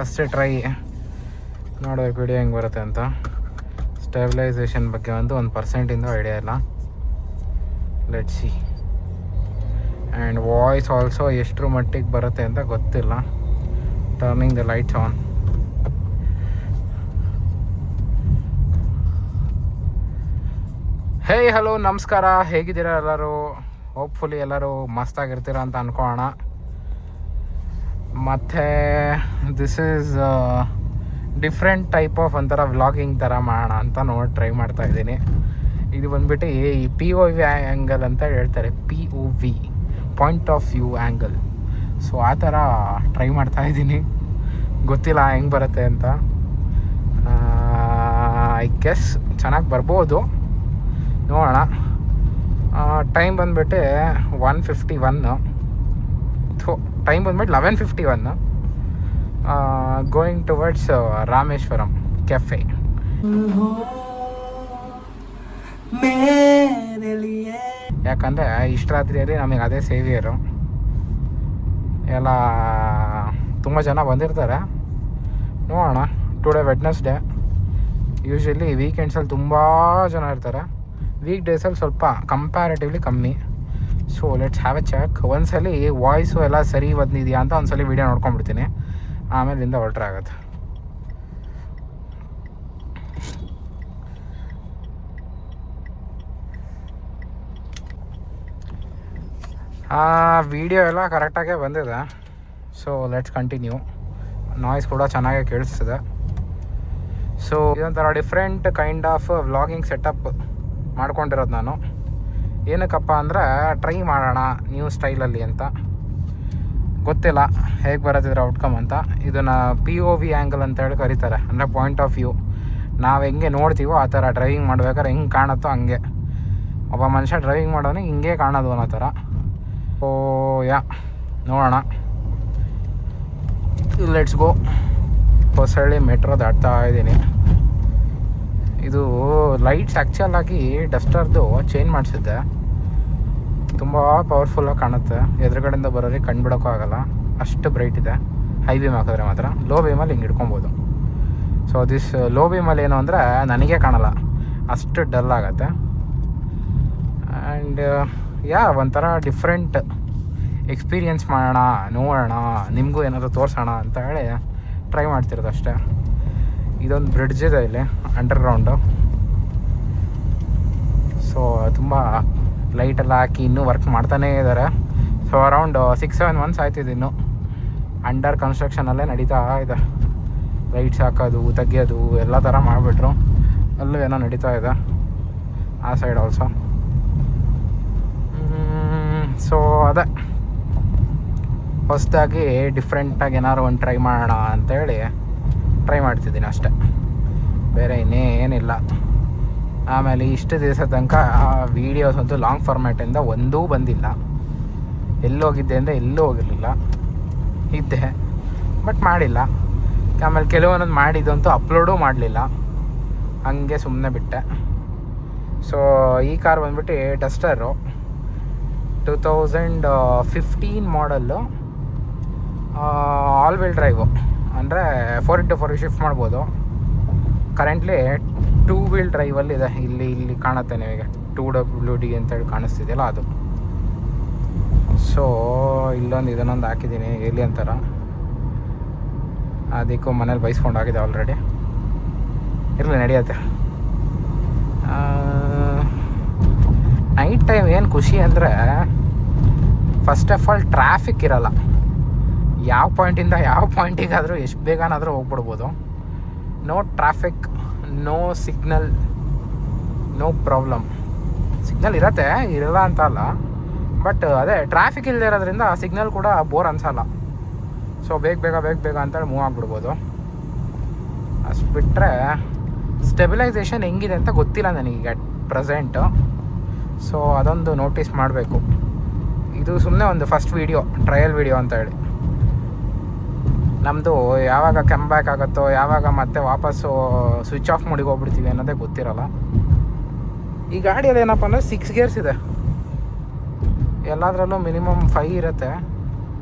First try ನೋಡೋಕೆ video ಹೆಂಗೆ ಬರುತ್ತೆ ಅಂತ. ಸ್ಟೆಬಿಲೈಸೇಷನ್ ಬಗ್ಗೆ ಒಂದು 1% ಐಡಿಯಾ ಇಲ್ಲ. Let's see. And voice also ಎಷ್ಟರ ಮಟ್ಟಿಗೆ ಬರುತ್ತೆ ಅಂತ ಗೊತ್ತಿಲ್ಲ. Turning the lights on. Hey hello ನಮಸ್ಕಾರ, ಹೇಗಿದ್ದೀರಾ ಎಲ್ಲರೂ? ಹೋಪ್ಫುಲಿ ಎಲ್ಲರೂ ಮಸ್ತಾಗಿರ್ತೀರ ಅಂತ ಅಂದ್ಕೊಳ್ಳೋಣ. ಮತ್ತು this is different type of ಒಂಥರ ವ್ಲಾಗಿಂಗ್ ಥರ ಮಾಡೋಣ ಅಂತ ಟ್ರೈ ಮಾಡ್ತಾಯಿದ್ದೀನಿ. ಇದು ಬಂದುಬಿಟ್ಟು ಈ POV ಆ್ಯಂಗಲ್ ಅಂತ ಹೇಳ್ತಾರೆ. POV, point of view angle. So ಆ ಥರ ಟ್ರೈ ಮಾಡ್ತಾಯಿದ್ದೀನಿ. ಗೊತ್ತಿಲ್ಲ ಹೆಂಗೆ ಬರುತ್ತೆ ಅಂತ. ಐ ಗೆಸ್ ಚೆನ್ನಾಗಿ ಬರ್ಬೋದು, ನೋಡೋಣ. ಟೈಮ್ ಬಂದುಬಿಟ್ಟು 1:51. ಟೈಮ್ ಬಂದುಬಿಟ್ಟು 11:51. Going towards Rameshwaram cafe. ಯಾಕಂದರೆ ಇಷ್ಟು ರಾತ್ರಿಯಲ್ಲಿ ನಮಗೆ ಅದೇ ಸೇವಿಯರು. ಎಲ್ಲ ತುಂಬ ಜನ ಬಂದಿರ್ತಾರೆ. ನೋಡೋಣ. Today Wednesday. ಯೂಶ್ವಲಿ ವೀಕೆಂಡ್ಸಲ್ಲಿ ತುಂಬ ಜನ ಇರ್ತಾರೆ. ವೀಕ್ ಡೇಸಲ್ಲಿ ಸ್ವಲ್ಪ ಕಂಪ್ಯಾರಿಟಿವ್ಲಿ ಕಮ್ಮಿ. So let's have a check. ಒಂದ್ಸಲಿ ವಾಯ್ಸು ಎಲ್ಲ ಸರಿ ಬಂದಿದೆಯಾ ಅಂತ ಒಂದ್ಸಲಿ ವೀಡಿಯೋ ನೋಡ್ಕೊಂಡ್ಬಿಡ್ತೀನಿ. ಆಮೇಲಿಂದ ಹೊರಟ್ರೆ ಆಗುತ್ತೆ. ವಿಡಿಯೋ ಎಲ್ಲ ಕರೆಕ್ಟಾಗೇ ಬಂದಿದೆ. So let's continue. ನಾಯ್ಸ್ ಕೂಡ ಚೆನ್ನಾಗೇ ಕೇಳಿಸ್ತಿದೆ. ಸೊ ಇದೊಂಥರ different kind of vlogging setup ಮಾಡ್ಕೊಂಡಿರೋದು ನಾನು. ಏನಕ್ಕಪ್ಪ ಅಂದರೆ ಟ್ರೈ ಮಾಡೋಣ ನ್ಯೂ ಸ್ಟೈಲಲ್ಲಿ ಅಂತ. ಗೊತ್ತಿಲ್ಲ ಹೇಗೆ ಬರೋದಿದ್ರೆ ಔಟ್ಕಮ್ ಅಂತ. ಇದನ್ನು POV ಆ್ಯಂಗಲ್ ಅಂತ ಹೇಳಿ ಕರೀತಾರೆ. ಅಂದರೆ ಪಾಯಿಂಟ್ ಆಫ್ ವ್ಯೂ. ನಾವು ಹೆಂಗೆ ನೋಡ್ತೀವೋ ಆ ಥರ ಡ್ರೈವಿಂಗ್ ಮಾಡ್ಬೇಕಾದ್ರೆ ಹೆಂಗೆ ಕಾಣುತ್ತೋ ಹಂಗೆ. ಒಬ್ಬ ಮನುಷ್ಯ ಡ್ರೈವಿಂಗ್ ಮಾಡೋನು ಹಿಂಗೆ ಕಾಣೋದು ಅನ್ನೋ ಥರ. ಓ ನೋಡೋಣ. Let's go. ಹೊಸಳ್ಳಿ ಮೆಟ್ರೋ ದಾಟ್ತಾ ಇದ್ದೀನಿ. ಇದು ಲೈಟ್ಸ್ ಆ್ಯಕ್ಚುಲಾಗಿ ಡಸ್ಟರ್ದು ಚೇಂಜ್ ಮಾಡಿಸಿದ್ದೆ. ತುಂಬ ಪವರ್ಫುಲ್ಲಾಗಿ ಕಾಣುತ್ತೆ. ಎದುರುಗಡೆಯಿಂದ ಬರೋರಿಗೆ ಕಂಡುಬಿಡೋಕ್ಕೂ ಆಗೋಲ್ಲ, ಅಷ್ಟು ಬ್ರೈಟ್ ಇದೆ. ಹೈ ಬೀಮ್ ಹಾಕಿದ್ರೆ ಮಾತ್ರ. ಲೋ ಬೀಮಲ್ಲಿ ಹಿಂಗೆ ಇಟ್ಕೊಬೋದು. ಸೊ ದಿಸ್ ಲೋ ಬೀಮಲ್ಲಿ ಏನು ಅಂದರೆ ನನಗೆ ಕಾಣಲ್ಲ, ಅಷ್ಟು ಡಲ್ ಆಗುತ್ತೆ. ಆ್ಯಂಡ್ ಒಂಥರ ಡಿಫ್ರೆಂಟ್ ಎಕ್ಸ್ಪೀರಿಯನ್ಸ್ ಮಾಡೋಣ, ನೋಡೋಣ, ನಿಮಗೂ ಏನಾದರೂ ತೋರಿಸೋಣ ಅಂತ ಹೇಳಿ ಟ್ರೈ ಮಾಡ್ತಿರೋದು ಅಷ್ಟೇ. ಇದೊಂದು ಬ್ರಿಡ್ಜ್ ಇದೆ ಇಲ್ಲಿ ಅಂಡರ್ಗ್ರೌಂಡು. ಸೊ ತುಂಬ ಲೈಟೆಲ್ಲ ಹಾಕಿ ಇನ್ನೂ ವರ್ಕ್ ಮಾಡ್ತಾನೇ ಇದ್ದಾರೆ. ಸೊ ಅರೌಂಡ್ 6-7 ಮಂತ್ಸ್ ಆಯ್ತಿದ್ದು. ಇನ್ನೂ ಅಂಡರ್ ಕನ್ಸ್ಟ್ರಕ್ಷನಲ್ಲೇ ನಡೀತಾ ಇದೆ. ಲೈಟ್ಸ್ ಹಾಕೋದು, ತೆಗಿಯೋದು ಎಲ್ಲ ಥರ ಮಾಡಿಬಿಟ್ರು. ಅಲ್ಲೂ ಏನೋ ನಡೀತಾ ಇದೆ ಆ ಸೈಡ್ ಆಲ್ಸೋ. ಸೊ ಅದೇ ಹೊಸದಾಗಿ ಡಿಫ್ರೆಂಟಾಗಿ ಏನಾದ್ರು ಒಂದು ಟ್ರೈ ಮಾಡೋಣ ಅಂತೇಳಿ ಟ್ರೈ ಮಾಡ್ತಿದ್ದೀನಿ ಅಷ್ಟೆ, ಬೇರೆ ಇನ್ನೇನಿಲ್ಲ. ಆಮೇಲೆ ಇಷ್ಟು ದಿವಸ ತನಕ ವೀಡಿಯೋಸ್ ಅಂತೂ ಲಾಂಗ್ ಫಾರ್ಮ್ಯಾಟಿಂದ ಒಂದೂ ಬಂದಿಲ್ಲ. ಎಲ್ಲೋಗಿದ್ದೆ ಅಂದರೆ ಎಲ್ಲೂ ಹೋಗಿರಲಿಲ್ಲ, ಇದ್ದೆ ಬಟ್ ಮಾಡಿಲ್ಲ. ಆಮೇಲೆ ಕೆಲವೊಂದೊಂದು ಮಾಡಿದಂತೂ ಅಪ್ಲೋಡೂ ಮಾಡಲಿಲ್ಲ, ಹಂಗೆ ಸುಮ್ಮನೆ ಬಿಟ್ಟೆ. ಸೊ ಈ ಕಾರ್ ಬಂದ್ಬಿಟ್ಟು Duster 2015 model. All wheel drive, ಅಂದರೆ 4x4 ಶಿಫ್ಟ್ ಮಾಡ್ಬೋದು. ಕರೆಂಟ್ಲಿ 2 ವೀಲ್ ಡ್ರೈವಲ್ಲಿದೆ. ಇಲ್ಲಿ ಕಾಣುತ್ತೆ ನಿಮಗೆ 2WD ಅಂತೇಳಿ ಕಾಣಿಸ್ತಿದೆಯಲ್ಲ ಅದು. ಸೊ ಇಲ್ಲೊಂದು ಇದನ್ನೊಂದು ಹಾಕಿದ್ದೀನಿ ಏಲಿಯನ್ ಥರ. ಅದಕ್ಕೂ ಮನೇಲಿ ಬೈಸ್ಕೊಂಡಾಗಿದೆ ಆಲ್ರೆಡಿ. ಇರಲಿ, ನಡೆಯುತ್ತೆ. ನೈಟ್ ಟೈಮ್ ಏನು ಖುಷಿ ಅಂದರೆ ಫಸ್ಟ್ ಆಫ್ ಆಲ್ ಟ್ರಾಫಿಕ್ ಇರಲ್ಲ. ಯಾವ ಪಾಯಿಂಟಿಂದ ಯಾವ ಪಾಯಿಂಟಿಗಾದರೂ ಎಷ್ಟು ಬೇಗನಾದರೂ ಹೋಗ್ಬಿಡ್ಬೋದು. No traffic, no signal, no problem. Signal ಇರತ್ತೆ, ಇರಲ್ಲ ಅಂತ ಅಲ್ಲ, ಬಟ್ ಅದೇ ಟ್ರಾಫಿಕ್ ಇಲ್ಲದೆ ಇರೋದ್ರಿಂದ ಸಿಗ್ನಲ್ ಕೂಡ ಬೋರ್ ಅನ್ಸಲ್ಲ. ಸೊ ಬೇಗ ಅಂತೇಳಿ ಮೂವ್ ಆಗಿಬಿಡ್ಬೋದು. ಅಷ್ಟು ಬಿಟ್ಟರೆ ಸ್ಟೆಬಿಲೈಸೇಷನ್ ಹೆಂಗಿದೆ ಅಂತ ಗೊತ್ತಿಲ್ಲ ನನಗೀಗ ಅಟ್ ಪ್ರೆಸೆಂಟು. ಸೊ ಅದೊಂದು ನೋಟಿಸ್ ಮಾಡಬೇಕು. ಇದು ಸುಮ್ಮನೆ ಒಂದು ಫಸ್ಟ್ ವೀಡಿಯೋ, ಟ್ರಯಲ್ ವೀಡಿಯೋ ಅಂತ ಹೇಳಿ. ನಮ್ಮದು ಯಾವಾಗ ಕಮ್ ಬ್ಯಾಕ್ ಆಗುತ್ತೋ, ಯಾವಾಗ ಮತ್ತೆ ವಾಪಸ್ಸು ಸ್ವಿಚ್ ಆಫ್ ಮಾಡಿಗೆ ಹೋಗ್ಬಿಡ್ತೀವಿ ಅನ್ನೋದೇ ಗೊತ್ತಿರಲ್ಲ. ಈ ಗಾಡಿಯಲ್ಲಿ ಏನಪ್ಪ ಅಂದರೆ 6 ಗೇರ್ಸ್ ಇದೆ. ಎಲ್ಲದರಲ್ಲೂ ಮಿನಿಮಮ್ 5 ಇರುತ್ತೆ.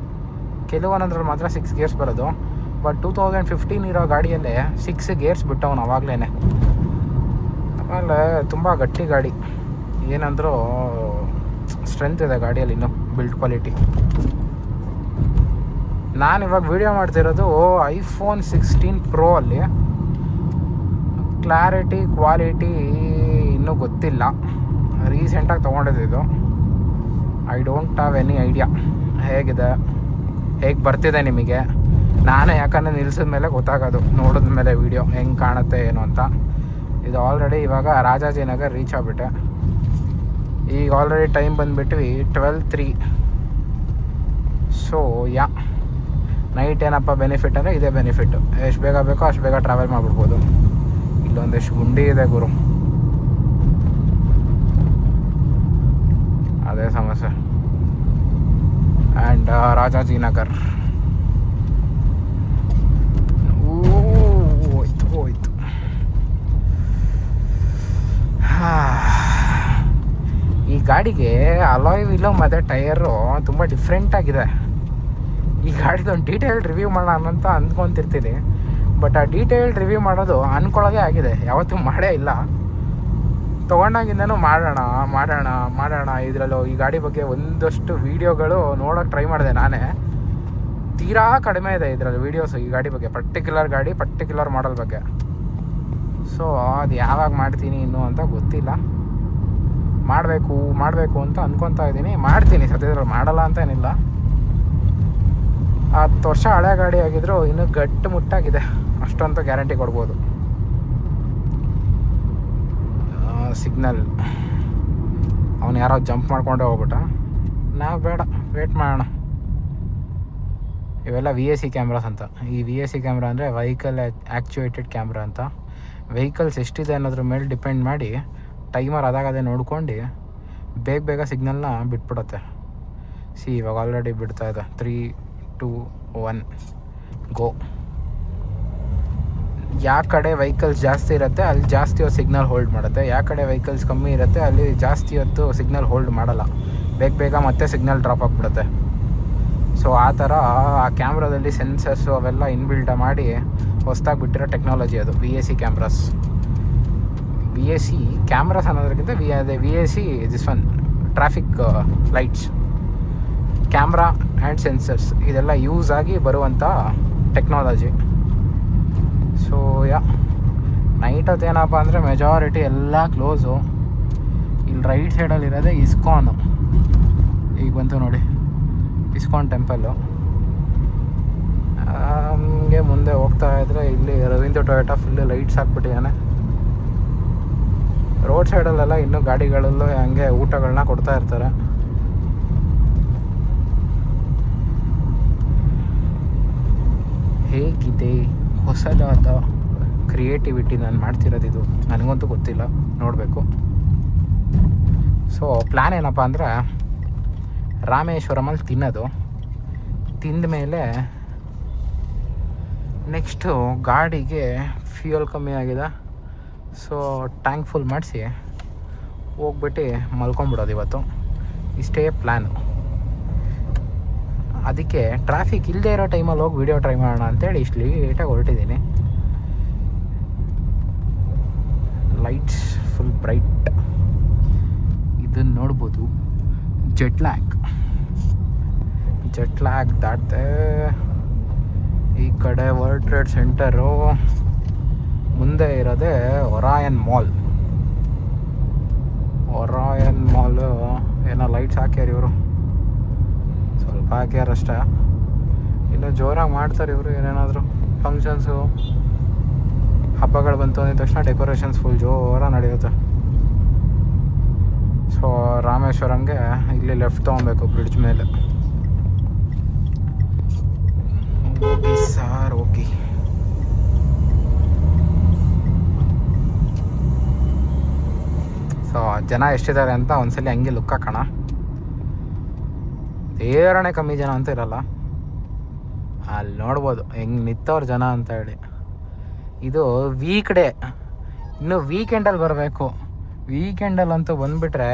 ಕೆಲವೊಂದ್ರಲ್ಲಿ ಮಾತ್ರ 6 ಗೇರ್ಸ್ ಬರೋದು. ಬಟ್ 2015 ಇರೋ ಗಾಡಿಯಲ್ಲೇ 6 ಗೇರ್ಸ್ ಬಿಟ್ಟವನು ಅವಾಗಲೇ. ಆಮೇಲೆ ತುಂಬ ಗಟ್ಟಿ ಗಾಡಿ, ಏನಂದರೂ ಸ್ಟ್ರೆಂತ್ ಇದೆ ಗಾಡಿಯಲ್ಲಿ, ಇನ್ನೂ ಬಿಲ್ಡ್ ಕ್ವಾಲಿಟಿ. ನಾನು ಇವಾಗ ವೀಡಿಯೋ ಮಾಡ್ತಿರೋದು iPhone 16 Pro ಅಲ್ಲಿ. ಕ್ಲಾರಿಟಿ ಕ್ವಾಲಿಟಿ ಇನ್ನೂ ಗೊತ್ತಿಲ್ಲ, ರೀಸೆಂಟಾಗಿ ತೊಗೊಂಡಿದ್ದು. I don't have any idea ಹೇಗಿದೆ, ಹೇಗೆ ಬರ್ತಿದೆ ನಿಮಗೆ. ನಾನೇ ಯಾಕಂದರೆ ನಿಲ್ಸಿದ ಮೇಲೆ ಗೊತ್ತಾಗೋದು, ನೋಡಿದ ಮೇಲೆ ವೀಡಿಯೋ ಹೆಂಗೆ ಕಾಣುತ್ತೆ ಏನು ಅಂತ. ಇದು ಆಲ್ರೆಡಿ ಇವಾಗ ರಾಜಾಜಿನಗರ್ ರೀಚ್ ಆಗಿಬಿಟ್ಟೆ. ಈಗ ಆಲ್ರೆಡಿ ಟೈಮ್ ಬಂದುಬಿಟ್ವಿ 12:03. ಸೊ ನೈಟ್ ಏನಪ್ಪ ಬೆನಿಫಿಟ್ ಅಂದರೆ ಇದೇ ಬೆನಿಫಿಟ್ಟು, ಎಷ್ಟು ಬೇಗ ಬೇಕೋ ಅಷ್ಟು ಬೇಗ ಟ್ರಾವೆಲ್ ಮಾಡಿಬಿಡ್ಬೋದು. ಇಲ್ಲೊಂದಿಷ್ಟು ಗುಂಡಿ ಇದೆ ಗುರು, ಅದೇ ಸಮಸ್ಯೆ. ಆ್ಯಂಡ್ ರಾಜಾಜಿನಗರ್ ಹೋಯ್ತು. ಈ ಗಾಡಿಗೆ ಅಲಾಯ್ ವೀಲು ಮತ್ತು ಟೈರು ತುಂಬ ಡಿಫ್ರೆಂಟಾಗಿದೆ. ಈ ಗಾಡಿದೊಂದು ಡೀಟೇಲ್ಡ್ ರಿವ್ಯೂ ಮಾಡೋಣ ಅಂತ ಅಂದ್ಕೊತಿರ್ತೀನಿ, ಬಟ್ ಆ ಡೀಟೇಲ್ಡ್ ರಿವ್ಯೂ ಮಾಡೋದು ಅಂದ್ಕೊಳ್ಳೋದೇ ಆಗಿದೆ, ಯಾವತ್ತೂ ಮಾಡೇ ಇಲ್ಲ. ತೊಗೊಂಡಾಗಿಂದನೂ ಮಾಡೋಣ ಇದರಲ್ಲೂ ಈ ಗಾಡಿ ಬಗ್ಗೆ ಒಂದಷ್ಟು ವೀಡಿಯೋಗಳು ನೋಡೋಕ್ಕೆ ಟ್ರೈ ಮಾಡಿದೆ ನಾನೇ. ತೀರಾ ಕಡಿಮೆ ಇದೆ ಇದರಲ್ಲಿ ವೀಡಿಯೋಸು ಈ ಗಾಡಿ ಬಗ್ಗೆ, ಪರ್ಟಿಕ್ಯುಲರ್ ಮಾಡಲ್ ಬಗ್ಗೆ. ಸೊ ಅದು ಯಾವಾಗ ಮಾಡ್ತೀನಿ ಇನ್ನೂ ಅಂತ ಗೊತ್ತಿಲ್ಲ. ಮಾಡಬೇಕು ಅಂತ ಅಂದ್ಕೊತಾ ಇದ್ದೀನಿ, ಮಾಡ್ತೀನಿ ಸದ್ಯದಲ್ಲಿ, ಮಾಡಲ್ಲ ಅಂತ ಏನಿಲ್ಲ. 10 ವರ್ಷ ಹಳೆ ಗಾಡಿ ಆಗಿದ್ರು ಇನ್ನೂ ಗಟ್ಟು ಮುಟ್ಟಾಗಿದೆ, ಅಷ್ಟಂತೂ ಗ್ಯಾರಂಟಿ ಕೊಡ್ಬೋದು. ಸಿಗ್ನಲ್ ಅವನು ಯಾರೋ ಜಂಪ್ ಮಾಡ್ಕೊಂಡೇ ಹೋಗ್ಬಿಟ್ಟ, ನಾವು ಬೇಡ, ವೇಟ್ ಮಾಡೋಣ. ಇವೆಲ್ಲ VAC ಕ್ಯಾಮ್ರಾಸ್ ಅಂತ. ಈ VAC ಕ್ಯಾಮ್ರಾ ಅಂದರೆ ವೆಹಿಕಲ್ ಆ್ಯಕ್ಚುಯೇಟೆಡ್ ಕ್ಯಾಮ್ರಾ ಅಂತ. ವೆಹಿಕಲ್ಸ್ ಎಷ್ಟಿದೆ ಅನ್ನೋದ್ರ ಮೇಲೆ ಡಿಪೆಂಡ್ ಮಾಡಿ ಟೈಮರ್ ಅದಾಗದೇ ನೋಡ್ಕೊಂಡು ಬೇಗ ಸಿಗ್ನಲ್ನ ಬಿಟ್ಬಿಡುತ್ತೆ. ಇವಾಗ ಆಲ್ರೆಡಿ ಬಿಡ್ತಾ ಇದೆ. 3, 2, 1 ಗೋ. ಯಾವ ಕಡೆ ವೆಹಿಕಲ್ಸ್ ಜಾಸ್ತಿ ಇರುತ್ತೆ ಅಲ್ಲಿ ಜಾಸ್ತಿ ಹೊತ್ತು ಸಿಗ್ನಲ್ ಹೋಲ್ಡ್ ಮಾಡುತ್ತೆ, ಯಾವ ಕಡೆ ವೆಹಿಕಲ್ಸ್ ಕಮ್ಮಿ ಇರುತ್ತೆ ಅಲ್ಲಿ ಜಾಸ್ತಿ ಹೊತ್ತು ಸಿಗ್ನಲ್ ಹೋಲ್ಡ್ ಮಾಡಲ್ಲ, ಬೇಗ ಮತ್ತೆ ಸಿಗ್ನಲ್ ಡ್ರಾಪ್ ಆಗಿಬಿಡುತ್ತೆ. ಸೊ ಆ ಥರ ಆ ಕ್ಯಾಮ್ರಾದಲ್ಲಿ ಸೆನ್ಸರ್ಸು ಅವೆಲ್ಲ ಇನ್ಬಿಲ್ಡ್ ಮಾಡಿ ಹೊಸ್ದಾಗಿ ಬಿಟ್ಟಿರೋ ಟೆಕ್ನಾಲಜಿ ಅದು VAC ಕ್ಯಾಮ್ರಾಸ್. VAC ಕ್ಯಾಮ್ರಾಸ್ ಅನ್ನೋದಕ್ಕಿಂತ VAC this one traffic lights, camera and sensors ಇದೆಲ್ಲ ಯೂಸ್ ಆಗಿ ಬರುವಂಥ ಟೆಕ್ನಾಲಜಿ. ಸೊ ನೈಟ್ ಹೊತ್ತು ಏನಪ್ಪ ಅಂದರೆ ಮೆಜಾರಿಟಿ ಎಲ್ಲ ಕ್ಲೋಸು. ಇಲ್ಲಿ ರೈಟ್ ಸೈಡಲ್ಲಿರೋದೇ ಇಸ್ಕಾನು. ಈಗ ಬಂತು ನೋಡಿ ಇಸ್ಕಾನ್ ಟೆಂಪಲ್ಲು. ಹಂಗೆ ಮುಂದೆ ಹೋಗ್ತಾ ಇದ್ದರೆ ಇಲ್ಲಿ ರವೀಂದ್ರ ಟೊಯೋಟಾ ಫುಲ್ಲು ಲೈಟ್ಸ್ ಹಾಕ್ಬಿಟ್ಟಿದ್ದಾನೆ. ರೋಡ್ ಸೈಡಲ್ಲೆಲ್ಲ ಇನ್ನೂ ಗಾಡಿಗಳಲ್ಲೂ ಹಂಗೆ ಊಟಗಳನ್ನ ಕೊಡ್ತಾ ಇರ್ತಾರೆ. ಹೇಗಿದೆ ಹೊಸದಾದ ಕ್ರಿಯೇಟಿವಿಟಿ ನಾನು ಮಾಡ್ತಿರೋದಿದು, ನನಗಂತೂ ಗೊತ್ತಿಲ್ಲ, ನೋಡಬೇಕು. ಸೊ ಪ್ಲ್ಯಾನ್ ಏನಪ್ಪ ಅಂದರೆ ರಾಮೇಶ್ವರಮಲ್ಲಿ ತಿನ್ನೋದು, ತಿಂದ ಮೇಲೆ ನೆಕ್ಸ್ಟು ಗಾಡಿಗೆ ಫ್ಯೂಯಲ್ ಕಮ್ಮಿ ಆಗಿದೆ, ಸೊ ಟ್ಯಾಂಕ್ ಫುಲ್ ಮಾಡಿಸಿ ಹೋಗ್ಬಿಟ್ಟು ಮಲ್ಕೊಂಬಿಡೋದು ಇವತ್ತು. ಇಷ್ಟೇ ಪ್ಲ್ಯಾನು. ಅದಕ್ಕೆ ಟ್ರಾಫಿಕ್ ಇಲ್ಲದೆ ಇರೋ ಟೈಮಲ್ಲಿ ಹೋಗಿ ವೀಡಿಯೋ ಟ್ರೈ ಮಾಡೋಣ ಅಂತೇಳಿ ಇಷ್ಟು ಲೇಟಾಗಿ ಹೊರಟಿದ್ದೀನಿ. ಲೈಟ್ಸ್ ಫುಲ್ ಬ್ರೈಟ್, ಇದನ್ನು ನೋಡ್ಬೋದು. ಜೆಟ್ ಲ್ಯಾಗ್ ದಾಟ್ದೆ ಈ ಕಡೆ ವರ್ಲ್ಡ್ ಟ್ರೇಡ್ ಸೆಂಟರು, ಮುಂದೆ ಇರೋದೇ ಒರಾಯನ್ ಮಾಲು. ಏನೋ ಲೈಟ್ಸ್ ಹಾಕ್ಯಾರ ಇವರು, ಸ್ವಲ್ಪ ಹಾಕ್ಯಾರಷ್ಟೇ, ಇನ್ನೂ ಜೋರಾಗಿ ಮಾಡ್ತಾರೆ ಇವರು. ಏನೇನಾದರೂ ಫಂಕ್ಷನ್ಸು ಹಬ್ಬಗಳು ಬಂತು ಅಂದ ತಕ್ಷಣ ಡೆಕೋರೇಷನ್ಸ್ ಫುಲ್ ಜೋರಾಗಿ ನಡೆಯುತ್ತೆ. ಸೊ ರಾಮೇಶ್ವರಂಗೆ ಇಲ್ಲಿ ಲೆಫ್ಟ್ ತೊಗೊಬೇಕು ಬ್ರಿಡ್ಜ್ ಮೇಲೆ. ಹೋಗಿ ಸಾರ್ ಹೋಗಿ. ಸೊ ಜನ ಎಷ್ಟಿದ್ದಾರೆ ಅಂತ ಒಂದ್ಸಲಿ ಹಂಗೆ ಲುಕ್ ಹಾಕೋಣ. ಏರನೇ ಕಮ್ಮಿ ಜನ ಅಂತ ಇರಲ್ಲ, ಅಲ್ಲಿ ನೋಡ್ಬೋದು ಹೆಂಗೆ ನಿಂತವ್ರು ಜನ ಅಂತ ಹೇಳಿ. ಇದು ವೀಕ್ ಡೇ, ಇನ್ನು ವೀಕೆಂಡಲ್ಲಿ ಬರಬೇಕು. ವೀಕೆಂಡಲ್ಲಂತೂ ಬಂದುಬಿಟ್ರೆ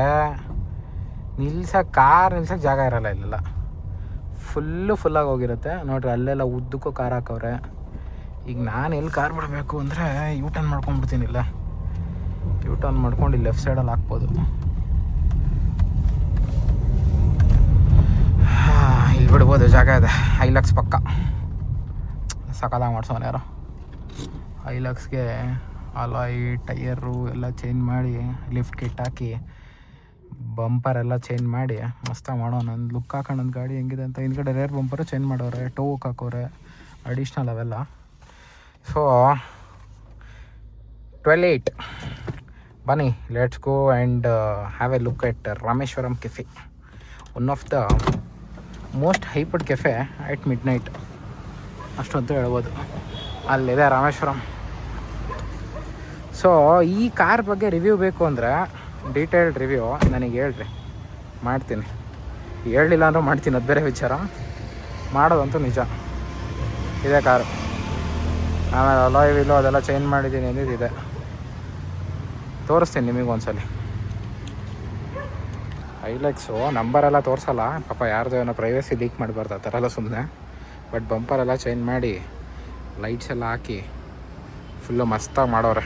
ಕಾರ್ ನಿಲ್ಸೋಕ್ಕೆ ಜಾಗ ಇರೋಲ್ಲ ಇಲ್ಲೆಲ್ಲ. ಫುಲ್ಲಾಗಿ ಹೋಗಿರುತ್ತೆ ನೋಡ್ರಿ. ಅಲ್ಲೆಲ್ಲ ಉದ್ದಕ್ಕೂ ಕಾರ್ ಹಾಕವ್ರೆ. ಈಗ ನಾನು ಎಲ್ಲಿ ಕಾರ್ ಬಿಡಬೇಕು ಅಂದರೆ ಯೂ ಟರ್ನ್ ಮಾಡ್ಕೊಂಡ್ಬಿಡ್ತೀನಿಲ್ಲ. ಯೂ ಟರ್ನ್ ಮಾಡ್ಕೊಂಡು ಲೆಫ್ಟ್ ಸೈಡಲ್ಲಿ ಹಾಕ್ಬೋದು. ಇಲ್ಲಿ ಬಿಡ್ಬೋದು, ಜಾಗ ಇದೆ. ಐಲಕ್ಸ್ ಪಕ್ಕ ಸಕಾಲಾಗಿ ಮಾಡ್ಸೋನು ಯಾರೋ. ಐಲಕ್ಸ್ಗೆ ಅಲಾಯ್ ಟೈಯರು ಎಲ್ಲ ಚೇಂಜ್ ಮಾಡಿ, ಲಿಫ್ಟ್ ಕಿಟ್ ಹಾಕಿ, ಬಂಪರ್ ಎಲ್ಲ ಚೇಂಜ್ ಮಾಡಿ ಮಸ್ತಾಗಿ ಮಾಡೋ. ನನ್ನ ಲುಕ್ ಹಾಕೊಂಡು ನನ್ನ ಗಾಡಿ ಹೆಂಗಿದೆ ಅಂತ. ಹಿಂದ್ಗಡೆ ರೇರ್ ಬಂಪರು ಚೇಂಜ್ ಮಾಡೋರೆ, ಟೋಕ್ ಹಾಕೋರೆ, ಅಡಿಷ್ನಲ್ ಅವೆಲ್ಲ. ಸೊ 12:08 ಬನ್ನಿ, let's go and have a look at Rameshwaram cafe. One of the most hyped cafe at midnight, ಅಷ್ಟು ಅಂತ ಹೇಳ್ಬೋದು. ಅಲ್ಲಿದೆ ರಾಮೇಶ್ವರಂ. ಸೊ ಈ ಕಾರ್ ಬಗ್ಗೆ ರಿವ್ಯೂ ಬೇಕು ಅಂದರೆ, ಡೀಟೇಲ್ಡ್ ರಿವ್ಯೂ ನನಗೆ ಹೇಳ್ರಿ, ಮಾಡ್ತೀನಿ. ಹೇಳಲಿಲ್ಲ ಅಂದರೂ ಮಾಡ್ತೀನಿ, ಅದು ಬೇರೆ ವಿಚಾರ. ಮಾಡೋದಂತೂ ನಿಜ. ಇದೆ ಕಾರು. ಆಮೇಲೆ ಅಲಾಯ್ ವೀಲು ಅದೆಲ್ಲ ಚೇಂಜ್ ಮಾಡಿದ್ದೀನಿ ಅಂದಿದ್ದಿದೆ, ತೋರಿಸ್ತೀನಿ ನಿಮಗೆ ಒಂದ್ಸಲ. ಐಲಕ್ಸು ನಂಬರೆಲ್ಲ ತೋರಿಸಲ್ಲ ಪಾಪ, ಯಾರ್ದು ಏನೋ ಪ್ರೈವಸಿ ಲೀಕ್ ಮಾಡಬಾರ್ದು ಆ ಥರ ಎಲ್ಲ ಸುಮ್ಮನೆ. ಬಟ್ ಬಂಪರೆಲ್ಲ ಚೇಂಜ್ ಮಾಡಿ, ಲೈಟ್ಸ್ ಎಲ್ಲ ಹಾಕಿ ಫುಲ್ಲು ಮಸ್ತಾಗಿ ಮಾಡೋರೆ.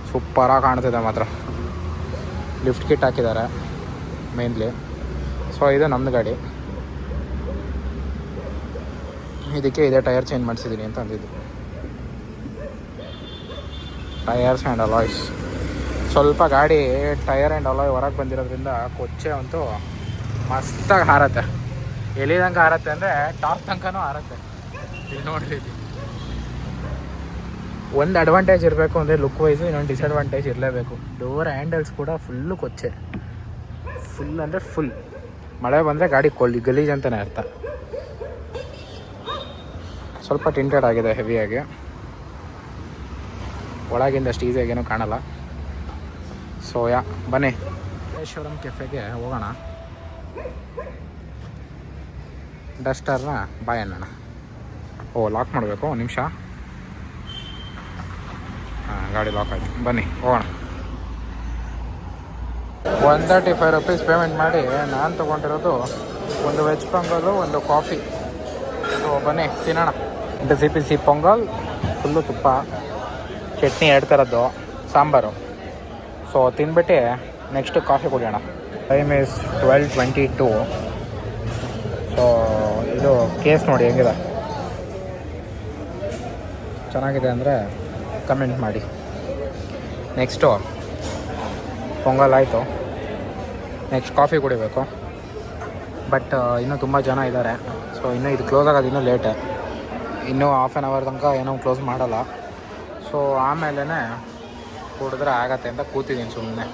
ಸೂಪರಾಗಿ ಕಾಣ್ತಿದೆ ಮಾತ್ರ. ಲಿಫ್ಟ್ ಕಿಟ್ ಹಾಕಿದ್ದಾರೆ ಮೇನ್ಲಿ. ಸೊ ಇದು ನಮ್ಮದು ಗಾಡಿ. ಇದಕ್ಕೆ ಇದೇ ಟೈರ್ ಚೇಂಜ್ ಮಾಡಿಸಿದ್ದೀನಿ ಅಂತ ಅಂದಿದ್ದು. ಟೈರ್ಸ್ ಆ್ಯಂಡ್ ಅಲಾಯ್ಸ್ ಸ್ವಲ್ಪ ಗಾಡಿ ಟೈರ್ ಆ್ಯಂಡ್ ಅಲಾಯ್ ಹೊರಗೆ ಬಂದಿರೋದ್ರಿಂದ ಕೊಚ್ಚೆ ಅಂತೂ ಮಸ್ತಾಗಿ ಹಾರತ್ತೆ. ಎಲ್ಲಿ ತನಕ ಹಾರತ್ತೆ ಅಂದರೆ ಟಾಪ್ ತನಕನೂ ಹಾರತ್ತೆ. ಇಲ್ಲಿ ನೋಡ್ರಿ, ಒಂದು ಅಡ್ವಾಂಟೇಜ್ ಇರಬೇಕು ಅಂದರೆ ಲುಕ್ ವೈಸು, ಇನ್ನೊಂದು ಡಿಸಡ್ವಾಂಟೇಜ್ ಇರಲೇಬೇಕು. ಡೋರ್ ಹ್ಯಾಂಡಲ್ಸ್ ಕೂಡ ಫುಲ್ಲು ಕೊಚ್ಚೆ, ಫುಲ್ ಅಂದರೆ ಫುಲ್. ಮಳೆ ಬಂದರೆ ಗಾಡಿ ಗಲೀಜ್ ಅಂತಲೇ ಅರ್ಥ. ಸ್ವಲ್ಪ ಟಿಂಟೆಡ್ ಆಗಿದೆ ಹೆವಿಯಾಗಿ, ಒಳಗಿಂದ ಅಷ್ಟು ಈಸಿಯಾಗೇನೂ ಕಾಣಲ್ಲ. ಸೊ ಬನ್ನಿ ರಾಮೇಶ್ವರಂ ಕೆಫೆಗೆ ಹೋಗೋಣ. ಡಸ್ಟರ್ನ ಬಾಯ್ ಅನ್ನೋಣ. ಲಾಕ್ ಮಾಡಬೇಕು, ಒಂದು ನಿಮಿಷ. ಗಾಡಿ ಲಾಕ್ ಆಯಿತು. ಬನ್ನಿ ಹೋಗೋಣ. 135 rupees ಪೇಮೆಂಟ್ ಮಾಡಿ ನಾನು ತೊಗೊಂಡಿರೋದು ಒಂದು ವೆಜ್ ಪೊಂಗಲು, ಒಂದು ಕಾಫಿ. ಸೊ ಬನ್ನಿ ತಿನ್ನೋಣ. ಸಿಪಿ ಪೊಂಗಲ್, ಫುಲ್ಲು ತುಪ್ಪ, ಚಟ್ನಿ 2 ಥರದ್ದು, ಸಾಂಬಾರು. ಸೊ ತಿನ್ಬಿಟ್ಟು ನೆಕ್ಸ್ಟ್ ಕಾಫಿ ಕುಡಿಯೋಣ. Time is 12:22. ಸೊ ಇದು ಕೇಸ್ ನೋಡಿ ಹೆಂಗಿದೆ, ಚೆನ್ನಾಗಿದೆ ಅಂದರೆ ಕಮೆಂಟ್ ಮಾಡಿ. ನೆಕ್ಸ್ಟು ಪೊಂಗಲ್ ಆಯಿತು, ನೆಕ್ಸ್ಟ್ ಕಾಫಿ ಕುಡಿಬೇಕು. ಬಟ್ ಇನ್ನೂ ತುಂಬ ಜನ ಇದ್ದಾರೆ. ಸೊ ಇನ್ನೂ ಇದು ಕ್ಲೋಸ್ ಆಗೋದು ಇನ್ನೂ ಲೇಟೆ, ಇನ್ನೂ ಹಾಫ್ ಆನ್ ಅವರ್ ತನಕ ಏನೋ ಕ್ಲೋಸ್ ಮಾಡಲ್ಲ. ಸೊ ಆಮೇಲೆ ಕುಡಿದ್ರೆ ಆಗತ್ತೆ ಅಂತ ಕೂತಿದ್ದೀನಿ ಸುಮ್ಮನೆ.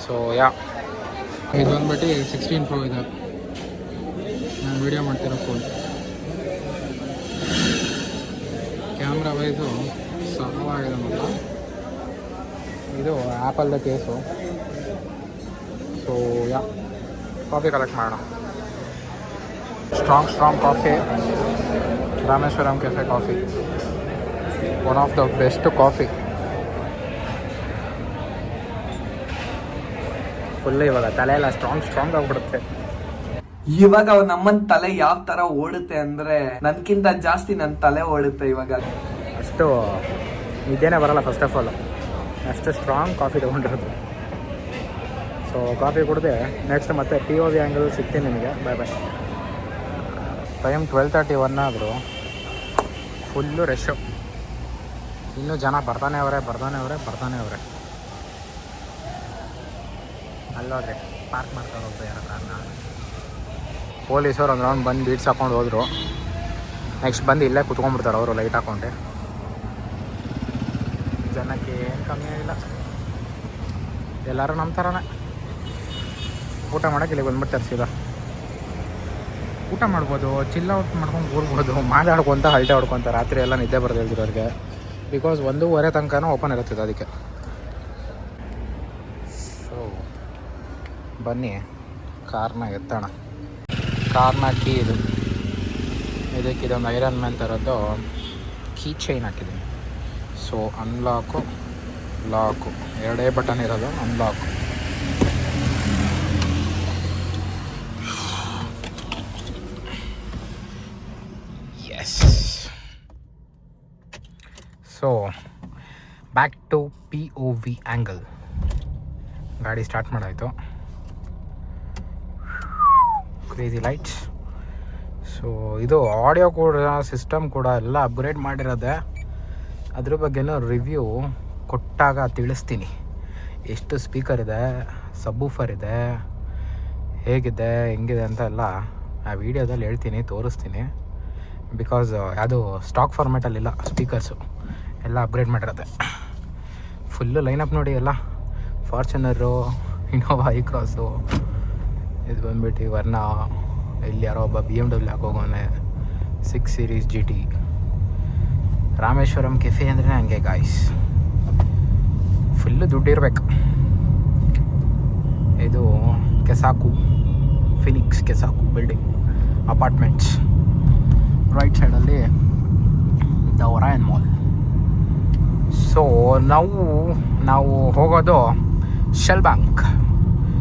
ಸೊ ಇದು ಬಂದ್ಬಿಟ್ಟು 16 Pro ಇದೆ. ನಾನು ವೀಡಿಯೋ ಮಾಡ್ತಿರೋ ಫೋನ್. ಕ್ಯಾಮ್ರಾ ವೈಸು ಸಾಕಾಗಿದೆ ಮಾತ್ರ. ಇದು ಆ್ಯಪಲ್ದ ಕೇಸು. ಸೊ ಕಾಫಿ ಕಲೆಕ್ಟ್ ಮಾಡೋಣ. Strong coffee, Rameshwaram cafe coffee, one of the best coffee. Full ಇವಾಗ ತಲೆ ಎಲ್ಲ ಸ್ಟ್ರಾಂಗ್ ಆಗಿಬಿಡುತ್ತೆ. ಇವಾಗ ನಮ್ಮನ್ ತಲೆ ಯಾವ ತರ ಓಡುತ್ತೆ ಅಂದ್ರೆ ನನ್ಕಿಂತ ಜಾಸ್ತಿ ನನ್ನ ತಲೆ ಓಡುತ್ತೆ ಇವಾಗ. ಅಷ್ಟು ನಿದ್ದೆನೇ ಬರಲ್ಲ ಫಸ್ಟ್ ಆಫ್ ಆಲ್, ಅಷ್ಟು ಸ್ಟ್ರಾಂಗ್ ಕಾಫಿ ತೊಗೊಂಡಿರೋದು. ಸೊ ಕಾಫಿ ಕುಡಿದೆ ನೆಕ್ಸ್ಟ್ ಮತ್ತೆ POV ಆ್ಯಂಗಲ್ ಸಿಗ್ತೀನಿ ನಿಮಗೆ. ಬಾಯ್. ಟೈಮ್ 12:31 ಆದರೂ ಫುಲ್ಲು ರಶ್ಶು. ಇನ್ನೂ ಜನ ಬರ್ತಾನೆ ಅವರೇ. ಅಲ್ಲೋಡ್ರಿ ಪಾರ್ಕ್ ಮಾಡ್ತಾರೆ ಹೋಗ್ತಾ ಯಾರ ಕಾರಣ. ಪೊಲೀಸವ್ರು ಒಂದು ರೌಂಡ್ ಬಂದು ಬೀಟ್ಸ್ ಹಾಕೊಂಡು ಹೋದರು. ನೆಕ್ಸ್ಟ್ ಬಂದು ಇಲ್ಲೇ ಕುತ್ಕೊಂಡ್ಬಿಡ್ತಾರೆ ಅವರು ಲೈಟ್ ಹಾಕ್ಕೊಂಡೆ. ಜನಕ್ಕೆ ಏನು ಕಮ್ಮಿ ಆಗಿಲ್ಲ, ಎಲ್ಲರೂ ನಮ್ಮ ಥರನೇ ಊಟ ಮಾಡೋಕ್ಕೆ ಇಲ್ಲಿ ಬಂದ್ಬಿಡ್ತಾರೆ ಸೀದಾ. ಊಟ ಮಾಡ್ಬೋದು, ಚಿಲ್ಲ ಔಟ್ ಮಾಡ್ಕೊಂಡು ಕೂರ್ಬೋದು, ಮಾತಾಡ್ಕೊತ ಹಲ್ಟೆ ಹೊಡ್ಕೊತ. ರಾತ್ರಿ ಎಲ್ಲ ನಿದ್ದೆ ಬರೋದು ಹೇಳ್ತಿರೋರಿಗೆ. ಬಿಕಾಸ್ 1:15 ತನಕನೂ ಓಪನ್ ಇರುತ್ತದೆ ಅದಕ್ಕೆ. ಸೊ ಬನ್ನಿ ಕಾರ್ನ ಎತ್ತೋಣ. ಕಾರ್ನ ಕೀ ಇದು. ಇದಕ್ಕೆ ಇದೊಂದು ಐರನ್ ಮ್ಯಾನ್ ಥರದ್ದು ಕೀ ಚೈನ್ ಹಾಕಿದ್ದೀನಿ. ಸೊ ಅನ್ಲಾಕು, ಲಾಕು, 2 ಬಟನ್ ಇರೋದು. Unlock so back to POV angle. ಗಾಡಿ ಸ್ಟಾರ್ಟ್ ಮಾಡಾಯಿತು. Crazy lights. ಸೊ ಇದು ಆಡಿಯೋ ಕೂಡ ಸಿಸ್ಟಮ್ ಕೂಡ ಎಲ್ಲ ಅಪ್ಗ್ರೇಡ್ ಮಾಡಿರೋದೆ. ಅದ್ರ ಬಗ್ಗೆನೂ ರಿವ್ಯೂ ಕೊಟ್ಟಾಗ ತಿಳಿಸ್ತೀನಿ. ಎಷ್ಟು ಸ್ಪೀಕರ್ ಇದೆ, ಸಬ್ವೂಫರ್ ಇದೆ, ಹೇಗಿದೆ, ಹೆಂಗಿದೆ ಅಂತ ಎಲ್ಲ ಆ ವಿಡಿಯೋದಲ್ಲಿ ಹೇಳ್ತೀನಿ, ತೋರಿಸ್ತೀನಿ. ಬಿಕಾಸ್ ಅದು ಸ್ಟಾಕ್ ಫಾರ್ಮ್ಯಾಟಲ್ಲಿಲ್ಲ ಸ್ಪೀಕರ್ಸು, ಎಲ್ಲ ಅಪ್ಗ್ರೇಡ್ ಮಾಡಿರೋದೆ. ಫುಲ್ಲು ಲೈನಪ್ ನೋಡಿ, ಎಲ್ಲ ಫಾರ್ಚುನರು, ಇನೋವಾ ಐ ಕ್ರಾಸು, ಇದು ಬಂದ್ಬಿಟ್ಟು ವರ್ಣ, ಇಲ್ಲಿ ಯಾರೋ ಒಬ್ಬ BMW ಹಾಕೋಗೋನೆ, 6 Series GT. ರಾಮೇಶ್ವರಂ ಕೆಫೆ ಅಂದರೆ ಹಂಗೆ ಗಾಯ್ಸ್, ಫುಲ್ಲು ದುಡ್ಡಿರ್ಬೇಕು. ಇದು ಕೆಸಾಕು, ಫಿನಿಕ್ಸ್ ಕೆಸಾಕು ಬಿಲ್ಡಿಂಗ್ ಅಪಾರ್ಟ್ಮೆಂಟ್ಸ್. ರೈಟ್ ಸೈಡಲ್ಲಿ ದ ಒರಾಯನ್ ಮಾಲ್. ಸೊ ನಾವು ಹೋಗೋದು ಶೆಲ್ ಬ್ಯಾಂಕ್.